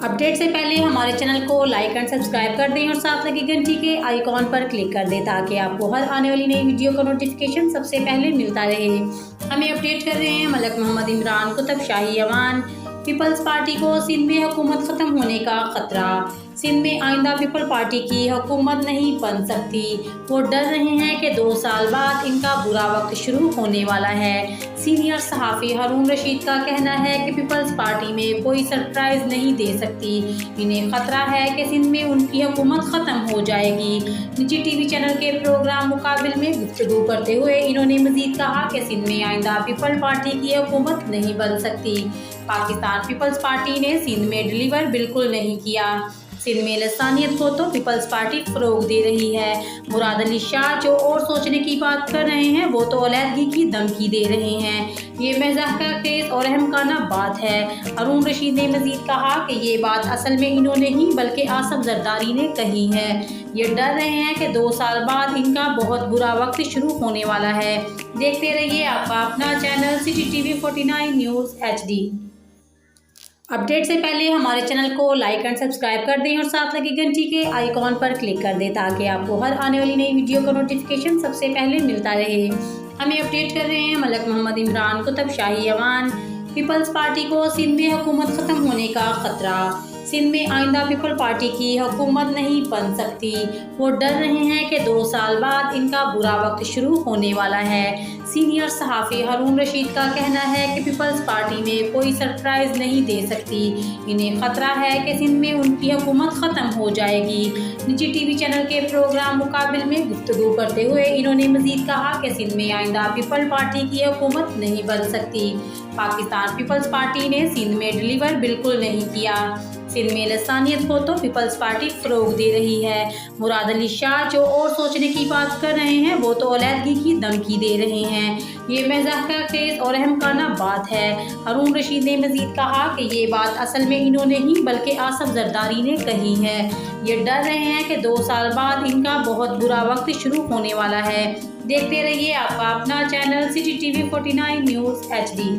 Update से पहले हमारे चैनल को लाइक एंड सब्सक्राइब कर दें और साथ लगी घंटी के आइकॉन पर क्लिक कर दें ताकि आपको हर आने वाली नई वीडियो का नोटिफिकेशन सबसे पहले मिलता रहे। हमें अपडेट कर रहे हैं मलक मोहम्मद इमरान कुतुब शाही अवान। पीपल्स पार्टी को सिंध में हुकूमत ख़त्म होने का खतरा। सिंध में आइंदा पीपल पार्टी की हुकूमत नहीं बन सकती। वो डर रहे हैं कि 2 साल बाद इनका बुरा वक्त शुरू होने वाला है। सीनियर सहाफ़ी हारून रशीद का कहना है कि पीपल्स पार्टी में कोई सरप्राइज नहीं दे सकती। इन्हें खतरा है कि सिंध में उनकी हुकूमत ख़त्म हो जाएगी। निजी टीवी चैनल के प्रोग्राम मुकाबिल में गुफ्तगू करते हुए इन्होंने मजीद कहा कि सिंध में आइंदा पीपल पार्टी की हुकूमत नहीं बन सकती। पाकिस्तान पीपल्स पार्टी ने सिंध में डिलीवर बिल्कुल नहीं किया। सिंध में लसानियत को तो पीपल्स पार्टी फ़रोग दे रही है। मुराद अली शाह जो और सोचने की बात कर रहे हैं वो तो अलहदगी की धमकी दे रहे हैं। ये मज़ाक का खेज और अहमकाना बात है। हारून रशीद ने मजीद कहा कि ये बात असल में इन्होंने नहीं बल्कि आसफ जरदारी ने कही है। ये डर रहे हैं कि 2 साल बाद इनका बहुत बुरा वक्त शुरू होने वाला है। देखते रहिए आपका अपना channel city TV 49 news HD। Update से पहले हमारे चैनल को लाइक एंड सब्सक्राइब कर दें और साथ लगी घंटी के आइकॉन पर क्लिक कर दें ताकि आपको हर आने वाली नई वीडियो का नोटिफिकेशन सबसे पहले मिलता रहे। हमें अपडेट कर रहे हैं मलक मोहम्मद इमरान कुतुब शाही अवान। पीपल्स पार्टी को सिंध में हुकूमत ख़त्म होने का खतरा। सिंध में आइंदा पीपल पार्टी की हुकूमत नहीं बन सकती। वो डर रहे हैं कि 2 साल बाद इनका बुरा वक्त शुरू होने वाला है। सीनियर सहाफ़ी हारून रशीद का कहना है कि पीपल्स पार्टी में कोई सरप्राइज नहीं दे सकती। इन्हें खतरा है कि सिंध में उनकी हुकूमत ख़त्म हो जाएगी। निजी टीवी चैनल के प्रोग्राम मुकाबिल में गुफ्तगू करते हुए इन्होंने मजीद कहा कि सिंध में आइंदा पीपल पार्टी की हुकूमत नहीं बन सकती। पाकिस्तान पीपल्स पार्टी ने सिंध में डिलीवर बिल्कुल नहीं किया। सिंध में लसानियत को तो पीपल्स पार्टी फ़रोग दे रही है। मुराद अली शाह जो और सोचने की बात कर रहे हैं वो तो अलहदगी की धमकी दे रहे हैं। ये मज़ाक का खेज और अहमकाना बात है। हारून रशीद ने मजीद कहा कि ये बात असल में इन्होंने नहीं बल्कि आसफ जरदारी ने कही है। ये डर रहे हैं कि 2 साल बाद इनका बहुत बुरा वक्त शुरू होने वाला है। देखते रहिए आपका अपना channel city TV 49 news HD।